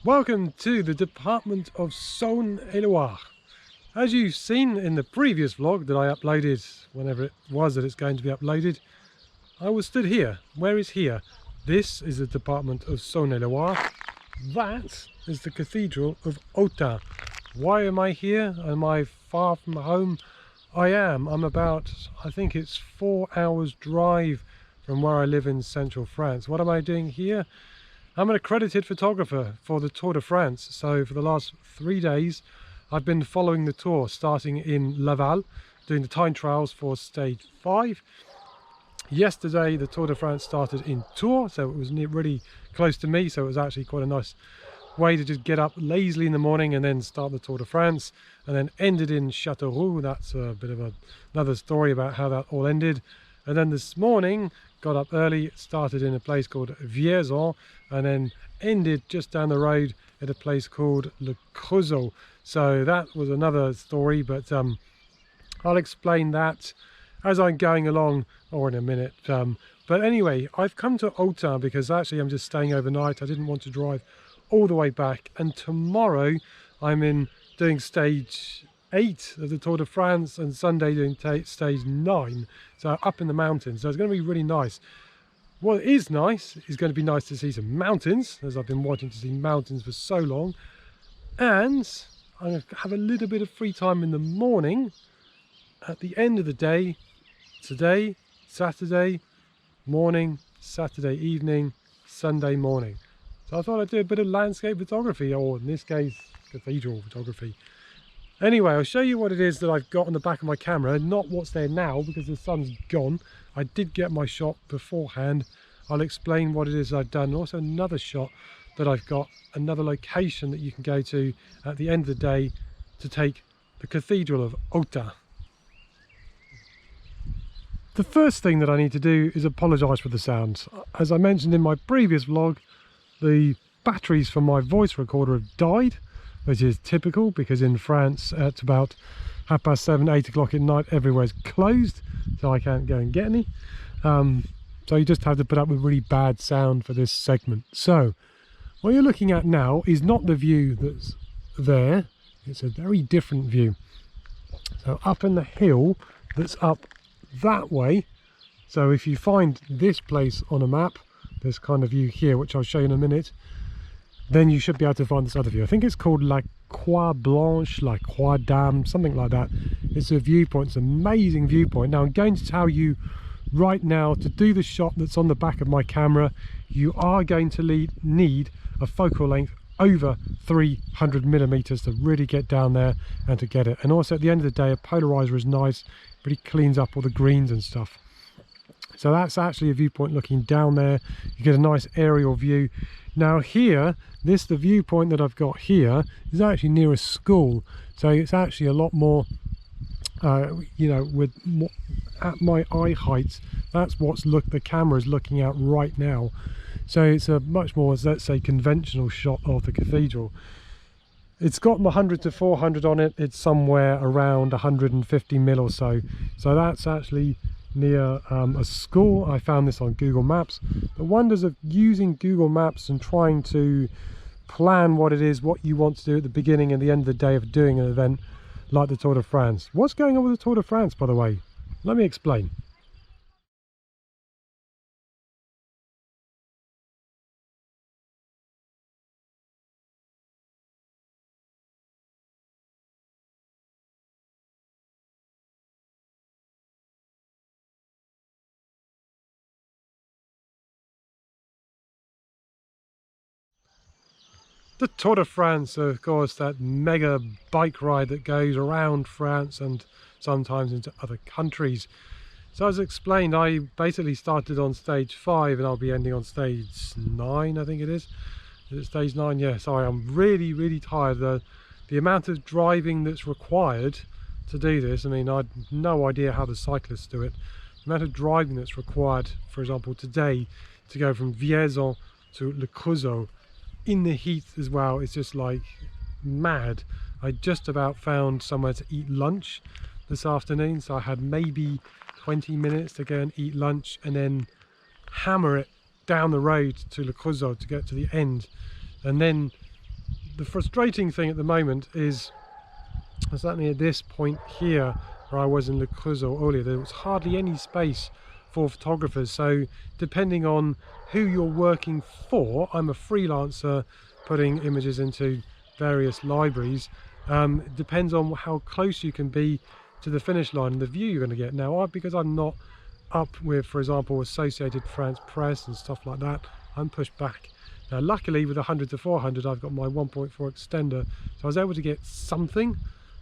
Welcome to the department of Saône-et-Loire. As you've seen in the previous vlog that I uploaded, whenever it was that it's going to be uploaded, I was stood here. Where is here? This is the department of Saône-et-Loire. That is the Cathedral of Autre. Why am I here? Am I far from home? I am. I'm about, I think it's 4 hours drive from where I live in central France. What am I doing here? I'm an accredited photographer for the Tour de France. So for the last 3 days, I've been following the tour, starting in Laval, doing the time trials for stage 5. Yesterday, the Tour de France started in Tours, so it was really close to me. So it was actually quite a nice way to just get up lazily in the morning and then start the Tour de France, and then ended in Châteauroux. That's a bit of another story about how that all ended. And then this morning, got up early, started in a place called Vierzon, and then ended just down the road at a place called Le Creusot. So that was another story, but I'll explain that as I'm going along, or in a minute. But anyway, I've come to Autre because actually I'm just staying overnight. I didn't want to drive all the way back, and tomorrow I'm doing stage 8 of the Tour de France, and Sunday doing stage 9, so up in the mountains. So it's going to be really nice. What is nice is going to be nice to see some mountains, as I've been wanting to see mountains for so long, and I'm going to have a little bit of free time in the morning at the end of the day. Today, Saturday morning, Saturday evening, Sunday morning. So I thought I'd do a bit of landscape photography, or in this case, cathedral photography. Anyway, I'll show you what it is that I've got on the back of my camera, not what's there now because the sun's gone. I did get my shot beforehand. I'll explain what it is I've done. Also another shot that I've got, another location that you can go to at the end of the day to take the Cathedral of Autre. The first thing that I need to do is apologise for the sound. As I mentioned in my previous vlog, the batteries for my voice recorder have died, which is typical because in France at about 7:30, 8 o'clock at night everywhere's closed, so I can't go and get any. So you just have to put up with really bad sound for this segment. So what you're looking at now is not the view that's there, it's a very different view. So up in the hill that's up that way, so if you find this place on a map, this kind of view here, which I'll show you in a minute, then you should be able to find this other view. I think it's called La Croix Blanche, La Croix Dame, something like that. It's a viewpoint, it's an amazing viewpoint. Now I'm going to tell you right now, to do the shot that's on the back of my camera, you are going to need a focal length over 300 millimeters to really get down there and to get it. And also at the end of the day, a polarizer is nice, but it cleans up all the greens and stuff. So that's actually a viewpoint looking down there. You get a nice aerial view. Now here, the viewpoint that I've got here is actually near a school, so it's actually a lot more you know, with at my eye height, that's what's the camera is looking at right now. So it's a much more, let's say, conventional shot of the cathedral. It's got 100 to 400 on it. It's somewhere around 150 mil or so. So that's actually near a school. I found this on Google Maps. The wonders of using Google Maps and trying to plan what it is, what you want to do at the beginning and the end of the day of doing an event like the Tour de France. What's going on with the Tour de France, by the way? Let me explain. The Tour de France, of course, that mega bike ride that goes around France and sometimes into other countries. So as explained, I basically started on stage 5 and I'll be ending on stage 9, I think it is. Is it stage 9? Yeah, sorry, I'm really tired. The amount of driving that's required to do this, I mean, I had no idea how the cyclists do it. The amount of driving that's required, for example, today, to go from Vierzon to Le Creusot, in the heat as well, it's just like mad. I just about found somewhere to eat lunch this afternoon, so I had maybe 20 minutes to go and eat lunch and then hammer it down the road to Le Creusot to get to the end, and then the frustrating thing at the moment is, certainly at this point here where I was in Le Creusot earlier, there was hardly any space for photographers. So depending on who you're working for, I'm a freelancer putting images into various libraries. It depends on how close you can be to the finish line and the view you're going to get. Now, because I'm not up with, for example, Associated France Press and stuff like that, I'm pushed back. Now, luckily with 100 to 400, I've got my 1.4 extender, so I was able to get something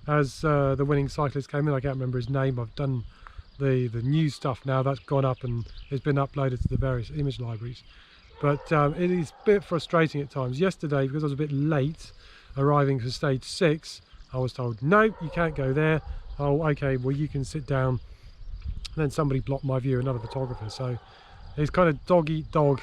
as the winning cyclist came in. I can't remember his name. I've done the new stuff now. That's gone up and it's been uploaded to the various image libraries. But it is a bit frustrating at times. Yesterday, because I was a bit late arriving for stage 6, I was told, no, you can't go there. Oh, okay, well, you can sit down. And then somebody blocked my view, another photographer. So it's kind of dog eat dog,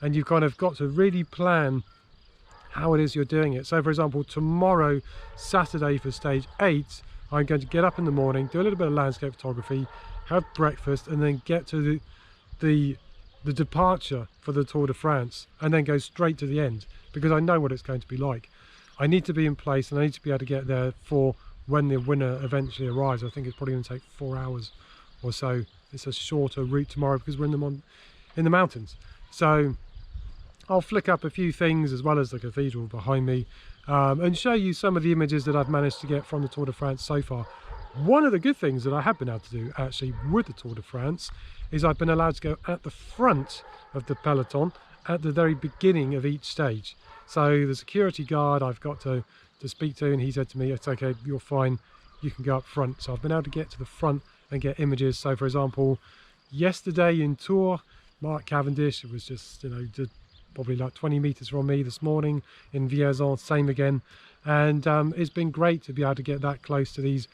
and you've kind of got to really plan how it is you're doing it. So for example, tomorrow, Saturday, for stage 8, I'm going to get up in the morning, do a little bit of landscape photography, have breakfast, and then get to the departure for the Tour de France, and then go straight to the end, because I know what it's going to be like. I need to be in place, and I need to be able to get there for when the winner eventually arrives. I think it's probably going to take 4 hours or so. It's a shorter route tomorrow because we're in the mountains. So I'll flick up a few things as well as the cathedral behind me, and show you some of the images that I've managed to get from the Tour de France so far. One of the good things that I have been able to do actually with the Tour de France is I've been allowed to go at the front of the peloton at the very beginning of each stage. So the security guard I've got to speak to, and he said to me, it's okay, you're fine, you can go up front. So I've been able to get to the front and get images. So for example, yesterday in Tours, Mark Cavendish, it was just, you know, just probably like 20 meters from me. This morning in Vierzon, same again. And it's been great to be able to get that close to these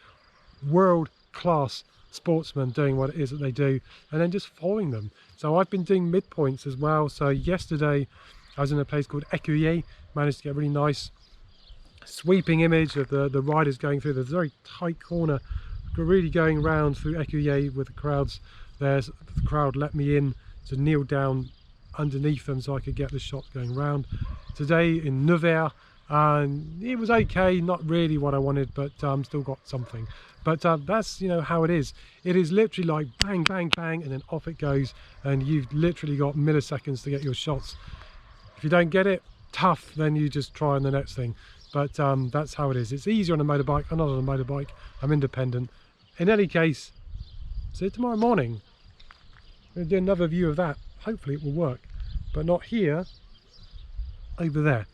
world-class sportsmen doing what it is that they do, and then just following them. So I've been doing midpoints as well. So yesterday I was in a place called Écuyer, managed to get a really nice sweeping image of the riders going through. There's a very tight corner, really going round through Écuyer with the crowds there. So the crowd let me in to kneel down underneath them so I could get the shot going round. Today in Nevers, it was okay, not really what I wanted, but still got something. But that's, you know, how it is. It is literally like bang, bang, bang, and then off it goes, and you've literally got milliseconds to get your shots. If you don't get it, tough, then you just try on the next thing. But that's how it is. It's easier on a motorbike. I'm not on a motorbike, I'm independent. In any case, see you tomorrow morning. I'm going to do another view of that. Hopefully it will work, but not here, over there.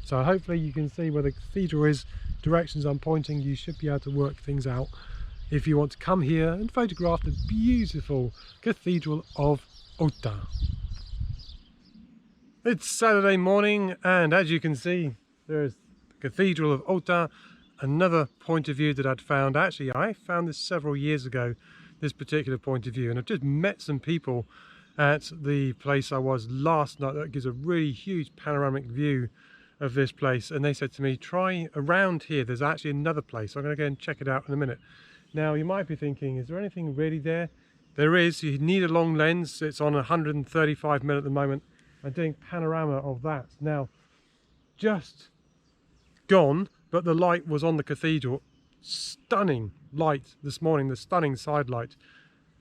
So hopefully you can see where the cathedral is, directions I'm pointing. You should be able to work things out if you want to come here and photograph the beautiful Cathedral of Autre. It's Saturday morning, and as you can see, there's the Cathedral of Autre, another point of view that I'd found. Actually, I found this several years ago, this particular point of view, and I've just met some people at the place I was last night that gives a really huge panoramic view of this place, and they said to me, try around here, there's actually another place. I'm going to go and check it out in a minute. Now you might be thinking, is there anything really there? There is. You need a long lens. It's on 135mm at the moment. I'm doing panorama of that. Now, just gone, but the light was on the cathedral. Stunning light this morning, the stunning side light.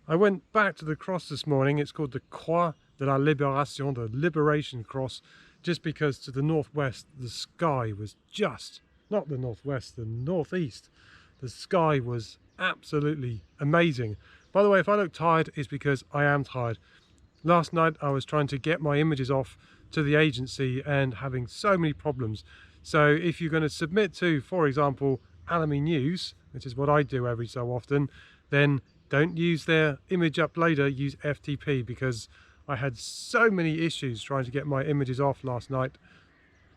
I went back to the cross this morning. It's called the Croix de la Libération, the Liberation Cross, just because to the northwest the sky was just, not the northwest, the northeast, the sky was absolutely amazing. By the way, if I look tired, it's because I am tired. Last night I was trying to get my images off to the agency and having so many problems. So if you're going to submit to, for example, Alamy News, which is what I do every so often, then don't use their image uploader, use FTP, because I had so many issues trying to get my images off last night.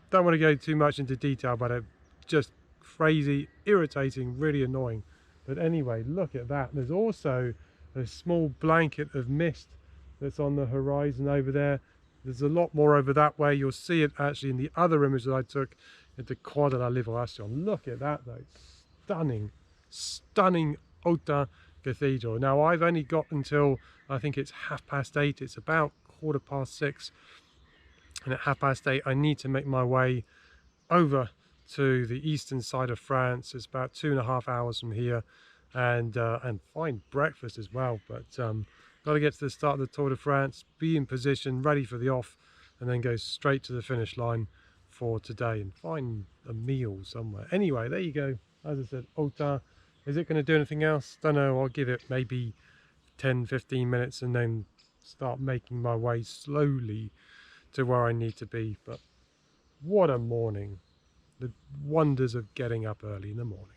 Don't want to go too much into detail about it. Just crazy, irritating, really annoying. But anyway, look at that. There's also a small blanket of mist that's on the horizon over there. There's a lot more over that way. You'll see it actually in the other image that I took at the Croix de la Libération. Look at that though. Stunning, stunning Autre Cathedral. Now I've only got until, I think it's 8:30. It's about 6:15, and at 8:30 I need to make my way over to the eastern side of France. It's about 2.5 hours from here, and fine breakfast as well. But got to get to the start of the Tour de France, be in position, ready for the off, and then go straight to the finish line for today and find a meal somewhere. Anyway, there you go. As I said, Autre. Is it going to do anything else? Don't know. I'll give it maybe 10-15 minutes and then start making my way slowly to where I need to be. But what a morning. The wonders of getting up early in the morning.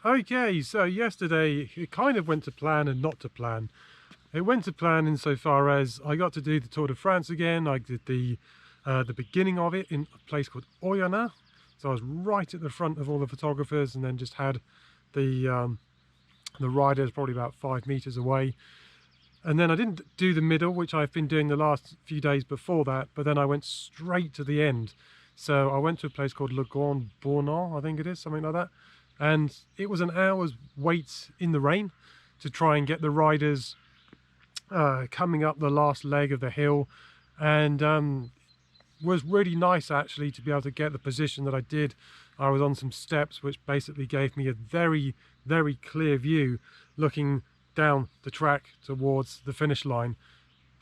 Okay, so yesterday it kind of went to plan and not to plan. It went to plan insofar as I got to do the Tour de France again. I did the beginning of it in a place called Oyonnax. So I was right at the front of all the photographers, and then just had the riders probably about 5 meters away. And then I didn't do the middle, which I've been doing the last few days before that, but then I went straight to the end. So I went to a place called Le Grand Bournon, I think it is, something like that. And it was an hour's wait in the rain to try and get the riders coming up the last leg of the hill. And was really nice actually to be able to get the position that I did. I was on some steps which basically gave me a very, very clear view looking down the track towards the finish line.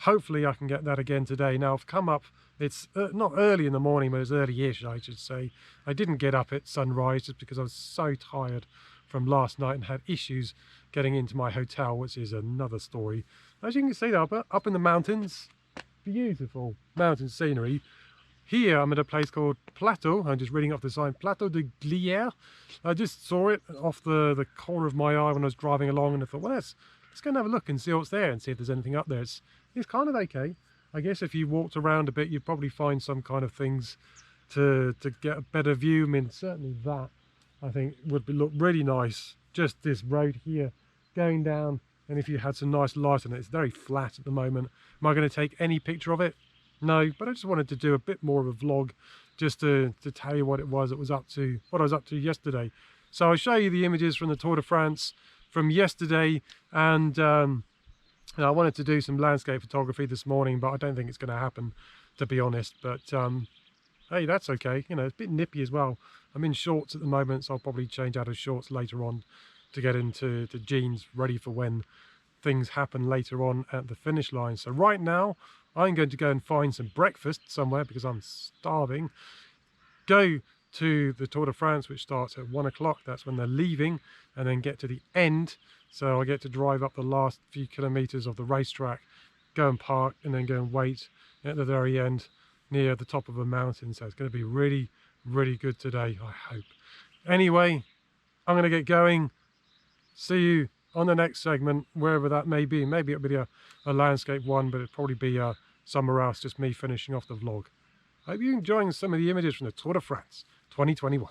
Hopefully I can get that again today. Now I've come up, it's not early in the morning, but it's early-ish I should say. I didn't get up at sunrise just because I was so tired from last night and had issues getting into my hotel, which is another story. As you can see up in the mountains, beautiful mountain scenery. Here I'm at a place called Plateau. I'm just reading off the sign, Plateau de Glières. I just saw it off the corner of my eye when I was driving along, and I thought, well, let's go and have a look and see what's there and see if there's anything up there. It's kind of okay. I guess if you walked around a bit, you'd probably find some kind of things to get a better view. I mean, certainly that I think would look really nice. Just this road here going down, and if you had some nice light on it. It's very flat at the moment. Am I going to take any picture of it? No, but I just wanted to do a bit more of a vlog just to tell you what it was up to, what I was up to yesterday. So I'll show you the images from the Tour de France from yesterday, and I wanted to do some landscape photography this morning, but I don't think it's going to happen, to be honest. But hey, that's okay. You know, it's a bit nippy as well. I'm in shorts at the moment, so I'll probably change out of shorts later on to get into jeans, ready for when things happen later on at the finish line. So right now I'm going to go and find some breakfast somewhere because I'm starving. Go to the Tour de France, which starts at 1 o'clock. That's when they're leaving, and then get to the end. So I get to drive up the last few kilometers of the racetrack, go and park, and then go and wait at the very end near the top of a mountain. So it's going to be really, really good today, I hope. Anyway, I'm going to get going. See you on the next segment, wherever that may be. Maybe it'll be a landscape one, but it'll probably be somewhere else, just me finishing off the vlog. I hope you're enjoying some of the images from the Tour de France 2021.